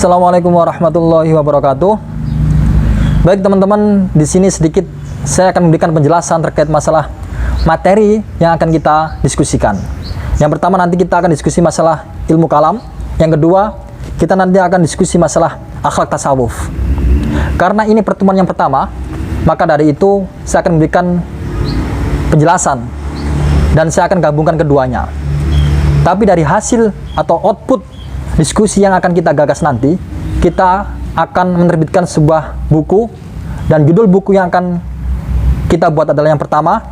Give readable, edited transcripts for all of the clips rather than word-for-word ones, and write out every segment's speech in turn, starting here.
Assalamualaikum warahmatullahi wabarakatuh. Baik teman-teman, di sini sedikit saya akan memberikan penjelasan terkait masalah materi yang akan kita diskusikan. Yang pertama nanti kita akan diskusi masalah ilmu kalam. Yang kedua, kita nanti akan diskusi masalah akhlak tasawuf. Karena ini pertemuan yang pertama, maka dari itu saya akan memberikan penjelasan dan saya akan gabungkan keduanya. Tapi dari hasil atau output diskusi yang akan kita gagas nanti, kita akan menerbitkan sebuah buku, dan judul buku yang akan kita buat adalah yang pertama,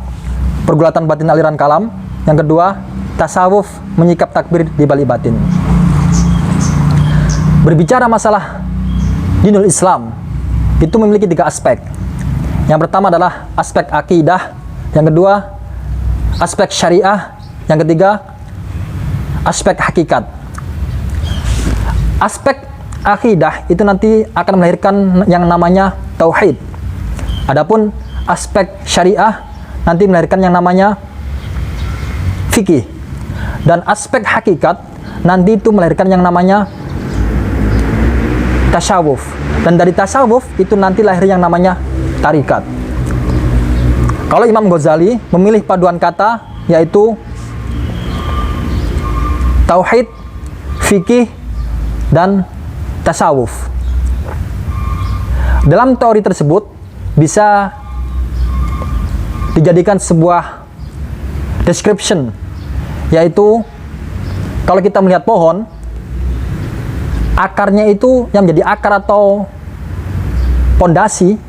Pergulatan Batin Aliran Kalam. Yang kedua, Tasawuf Menyikap Takbir di Balik Batin. Berbicara masalah dinul Islam, itu memiliki 3 aspek. Yang pertama adalah aspek akidah, yang kedua aspek syariah, yang ketiga aspek hakikat. Aspek akidah itu nanti akan melahirkan yang namanya tauhid. Adapun aspek syariah nanti melahirkan yang namanya fikih. Dan aspek hakikat nanti itu melahirkan yang namanya tasawuf. Dan dari tasawuf itu nanti lahir yang namanya tarikat. Kalau Imam Ghazali memilih paduan kata yaitu tauhid, fikih, dan tasawuf. Dalam teori tersebut bisa dijadikan sebuah description, yaitu kalau kita melihat pohon, akarnya itu yang menjadi akar atau pondasi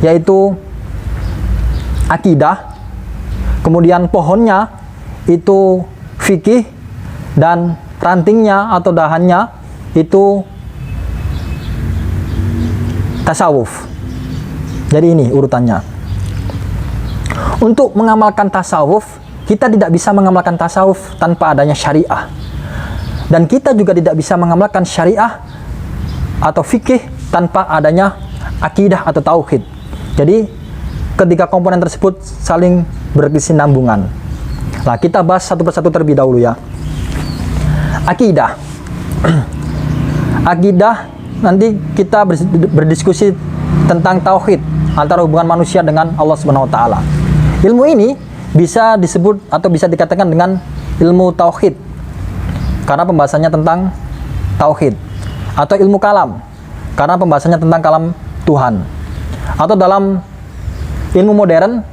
yaitu akidah, kemudian pohonnya itu fikih, dan rantingnya atau dahannya itu tasawuf. Jadi ini urutannya. Untuk mengamalkan tasawuf, kita tidak bisa mengamalkan tasawuf tanpa adanya syariah. Dan kita juga tidak bisa mengamalkan syariah atau fikih tanpa adanya akidah atau tauhid. Jadi ketiga komponen tersebut saling berkesinambungan. Nah, kita bahas satu persatu terlebih dahulu ya. Akidah. Akidah nanti kita berdiskusi tentang tauhid antara hubungan manusia dengan Allah Subhanahu wa taala. Ilmu ini bisa disebut atau bisa dikatakan dengan ilmu tauhid karena pembahasannya tentang tauhid, atau ilmu kalam karena pembahasannya tentang kalam Tuhan, atau dalam ilmu modern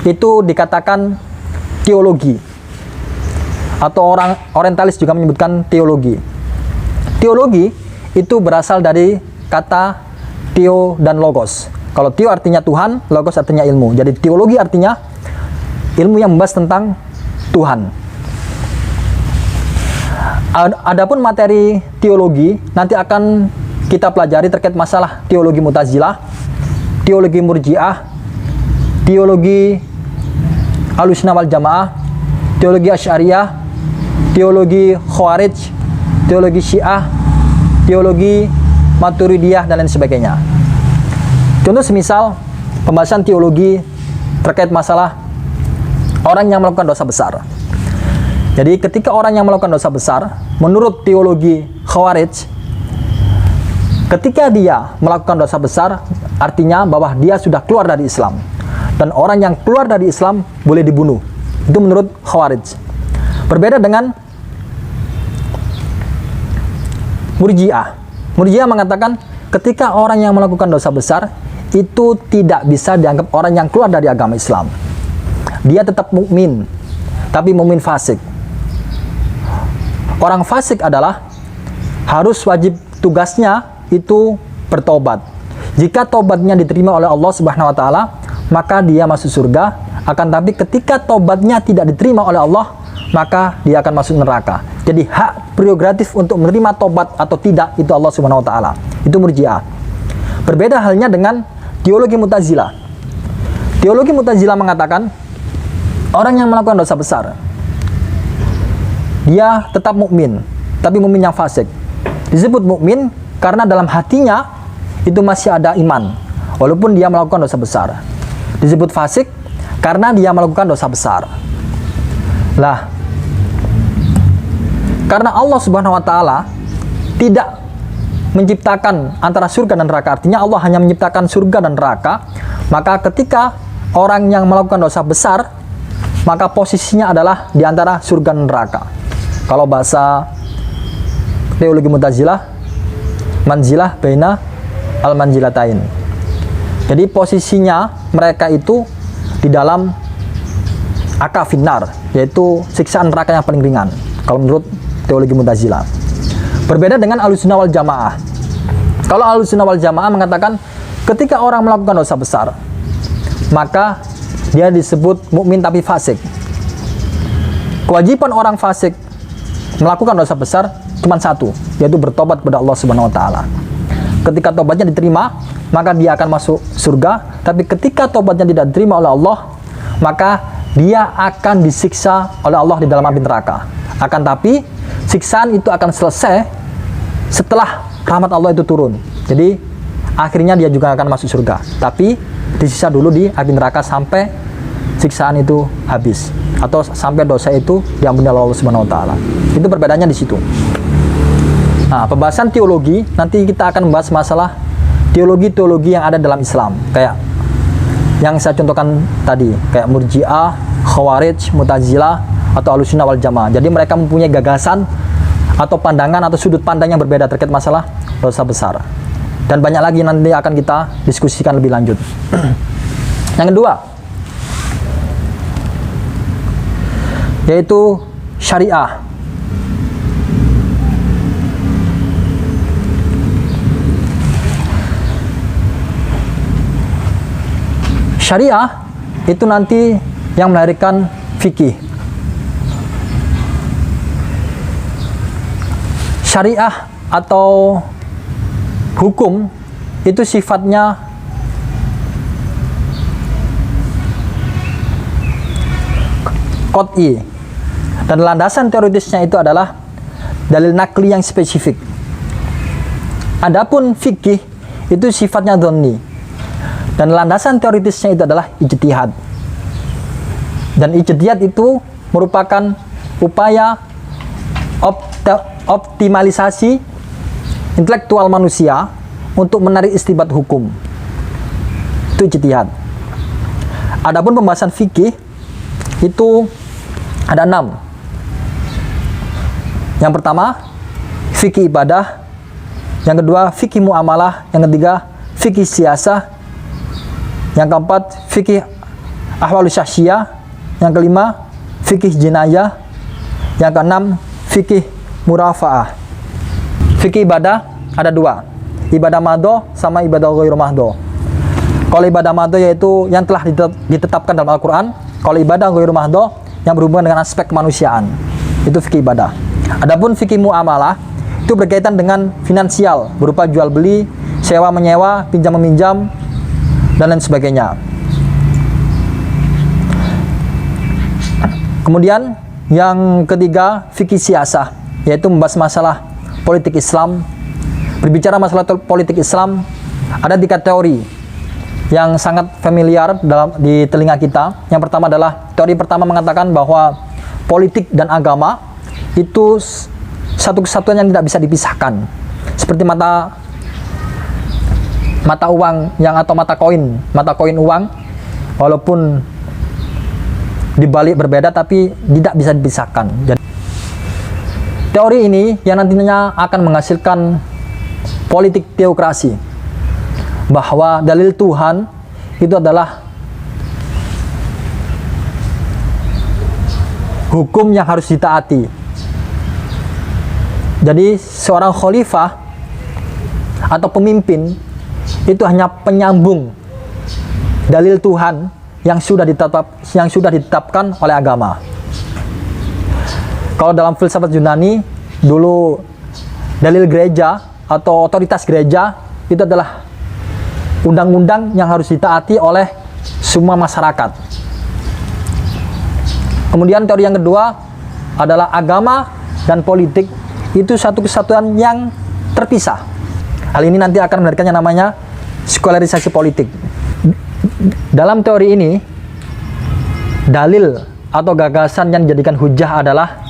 itu dikatakan teologi, atau orang orientalis juga menyebutkan teologi. Teologi itu berasal dari kata theo dan logos. Kalau theo artinya Tuhan, logos artinya ilmu. Jadi teologi artinya ilmu yang membahas tentang Tuhan. Adapun materi teologi nanti akan kita pelajari terkait masalah teologi Mu'tazilah, teologi Murji'ah, teologi Ahlussunnah wal Jamaah, teologi Asy'ariyah, teologi Khawarij, teologi Syiah, teologi Maturidiyah, dan lain sebagainya. Contoh semisal pembahasan teologi terkait masalah orang yang melakukan dosa besar. Jadi ketika orang yang melakukan dosa besar, menurut teologi Khawarij, ketika dia melakukan dosa besar, artinya bahwa dia sudah keluar dari Islam. Dan orang yang keluar dari Islam boleh dibunuh. Itu menurut Khawarij. Berbeda dengan Murji'ah. Murji'ah mengatakan ketika orang yang melakukan dosa besar itu tidak bisa dianggap orang yang keluar dari agama Islam. Dia tetap mukmin, tapi mukmin fasik. Orang fasik adalah harus wajib tugasnya itu bertobat. Jika tobatnya diterima oleh Allah Subhanahu wa taala, maka dia masuk surga. Akan tapi ketika tobatnya tidak diterima oleh Allah, maka dia akan masuk neraka. Jadi hak prerogatif untuk menerima tobat atau tidak itu Allah Subhanahu wa taala. Itu Murji'ah. Berbeda halnya dengan teologi Mu'tazilah. Teologi Mu'tazilah mengatakan orang yang melakukan dosa besar dia tetap mukmin, tapi mukmin yang fasik. Disebut mukmin karena dalam hatinya itu masih ada iman walaupun dia melakukan dosa besar. Disebut fasik karena dia melakukan dosa besar. Lah, karena Allah Subhanahu wa taala tidak menciptakan antara surga dan neraka, artinya Allah hanya menciptakan surga dan neraka, maka ketika orang yang melakukan dosa besar, maka posisinya adalah di antara surga dan neraka. Kalau bahasa teologi Mu'tazilah, manzilah baina al-manzilatain. Jadi posisinya mereka itu di dalam akafinnar, yaitu siksaan neraka yang paling ringan, kalau menurut teologi Mu'tazilah. Berbeda dengan Ahlussunnah wal Jamaah. Kalau Ahlussunnah wal Jamaah mengatakan ketika orang melakukan dosa besar, maka dia disebut mukmin tapi fasik. Kewajiban orang fasik melakukan dosa besar cuma satu, yaitu bertobat kepada Allah Subhanahu wa taala. Ketika tobatnya diterima, maka dia akan masuk surga. Tapi ketika tobatnya tidak diterima oleh Allah, maka dia akan disiksa oleh Allah di dalam api neraka. Akan tapi siksaan itu akan selesai setelah rahmat Allah itu turun. Jadi akhirnya dia juga akan masuk surga. Tapi disiksa dulu di api neraka sampai siksaan itu habis, atau sampai dosa itu diampuni oleh Allah Subhanahu wa taala. Itu perbedaannya di situ. Nah, pembahasan teologi nanti kita akan membahas masalah teologi-teologi yang ada dalam Islam, kayak yang saya contohkan tadi, kayak Murji'ah, Khawarij, Mu'tazilah, atau Ahlussunnah wal Jamaah. Jadi mereka mempunyai gagasan atau pandangan atau sudut pandang yang berbeda terkait masalah dosa besar. Dan banyak lagi nanti akan kita diskusikan lebih lanjut. Yang kedua, yaitu syariah. Syariah itu nanti yang melahirkan fikih. Syariah atau hukum itu sifatnya qat'i, dan landasan teoritisnya itu adalah dalil nakli yang spesifik. Adapun fikih itu sifatnya dhonni, dan landasan teoritisnya itu adalah ijtihad. Dan ijtihad itu merupakan upaya optimalisasi intelektual manusia untuk menarik istinbat hukum. Itu ijtihad. Adapun pembahasan fikih itu ada 6. Yang pertama, fikih ibadah. Yang kedua, fikih muamalah. Yang ketiga, fikih siasah. Yang keempat, fikih ahwalus syakhsiyah. Yang kelima, fikih jinayah. Yang keenam, fikih murafa'ah. Fikih ibadah ada 2, ibadah madho sama ibadah ghairu madho. Kalau ibadah madho yaitu yang telah ditetapkan dalam Al-Quran. Kalau ibadah ghairu madho yang berhubungan dengan aspek kemanusiaan, itu fikih ibadah. Adapun fikih muamalah itu berkaitan dengan finansial, berupa jual beli, sewa menyewa, pinjam meminjam, dan lain sebagainya. Kemudian yang ketiga, fikih siasah, yaitu membahas masalah politik Islam. Berbicara masalah politik Islam, ada 3 teori yang sangat familiar di telinga kita. Yang pertama adalah, teori pertama mengatakan bahwa politik dan agama itu satu kesatuan yang tidak bisa dipisahkan. Seperti mata uang yang atau mata koin uang, walaupun dibalik berbeda tapi tidak bisa dipisahkan. Jadi, teori ini yang nantinya akan menghasilkan politik teokrasi, bahwa dalil Tuhan itu adalah hukum yang harus ditaati. Jadi seorang khalifah atau pemimpin itu hanya penyambung dalil Tuhan yang sudah ditetapkan oleh agama. Kalau dalam filsafat Yunani dulu, dalil gereja atau otoritas gereja itu adalah undang-undang yang harus ditaati oleh semua masyarakat. Kemudian teori yang kedua adalah agama dan politik itu satu kesatuan yang terpisah. Hal ini nanti akan melahirkannya namanya sekularisasi politik. Dalam teori ini, dalil atau gagasan yang dijadikan hujah adalah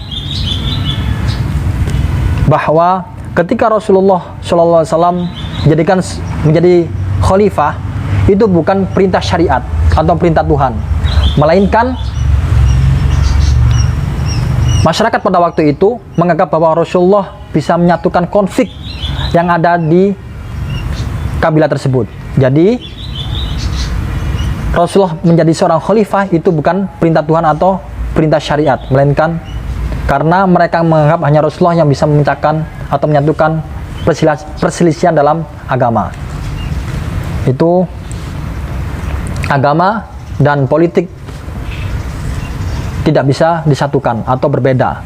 bahwa ketika Rasulullah Rasulullah SAW menjadi khalifah itu bukan perintah syariat atau perintah Tuhan, melainkan masyarakat pada waktu itu menganggap bahwa Rasulullah bisa menyatukan konflik yang ada di kabilah tersebut. Jadi Rasulullah menjadi seorang khalifah itu bukan perintah Tuhan atau perintah syariat, melainkan karena mereka menganggap hanya Rasulullah yang bisa memecahkan atau menyatukan perselisihan dalam agama. Itu agama dan politik tidak bisa disatukan atau berbeda.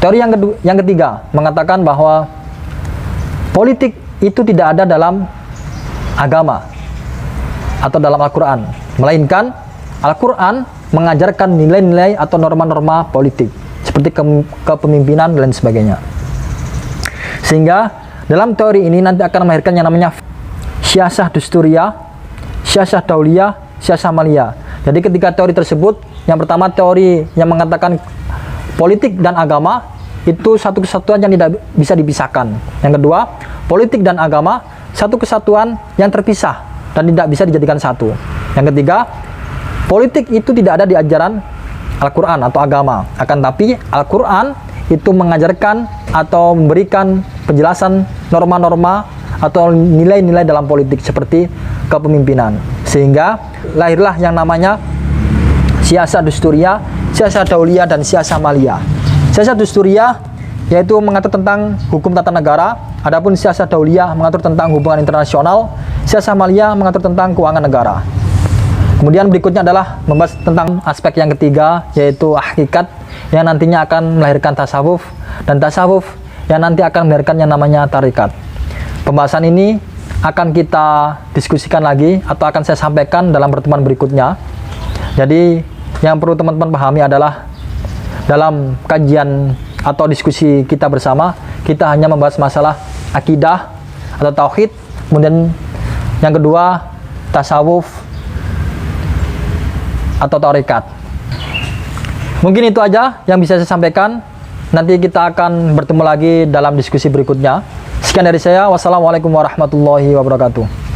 Teori yang ketiga mengatakan bahwa politik itu tidak ada dalam agama atau dalam Al-Quran, melainkan Al-Quran mengajarkan nilai-nilai atau norma-norma politik seperti kepemimpinan dan lain sebagainya. Sehingga dalam teori ini nanti akan melahirkan yang namanya siasah dusturiyah, siasah dauliyah, siasah maliyah. Jadi ketika teori tersebut, yang pertama teori yang mengatakan politik dan agama itu satu kesatuan yang tidak bisa dipisahkan. Yang kedua, politik dan agama satu kesatuan yang terpisah dan tidak bisa dijadikan satu. Yang ketiga, politik itu tidak ada di ajaran Al-Quran atau agama. Akan tapi Al-Quran itu mengajarkan atau memberikan penjelasan norma-norma atau nilai-nilai dalam politik seperti kepemimpinan. Sehingga lahirlah yang namanya siasah dusturiyah, siasah dauliyah, dan siasah maliyah. Siasah dusturiyah yaitu mengatur tentang hukum tata negara, adapun siasah dauliyah mengatur tentang hubungan internasional, siasah maliyah mengatur tentang keuangan negara. Kemudian berikutnya adalah membahas tentang aspek yang ketiga, yaitu hakikat yang nantinya akan melahirkan tasawuf, dan tasawuf yang nanti akan melahirkan yang namanya tarikat. Pembahasan ini akan kita diskusikan lagi atau akan saya sampaikan dalam pertemuan berikutnya. Jadi yang perlu teman-teman pahami adalah dalam kajian atau diskusi kita bersama, kita hanya membahas masalah akidah atau tauhid, kemudian yang kedua tasawuf atau tarikat. Mungkin itu aja yang bisa saya sampaikan. Nanti kita akan bertemu lagi dalam diskusi berikutnya. Sekian dari saya. Wassalamualaikum warahmatullahi wabarakatuh.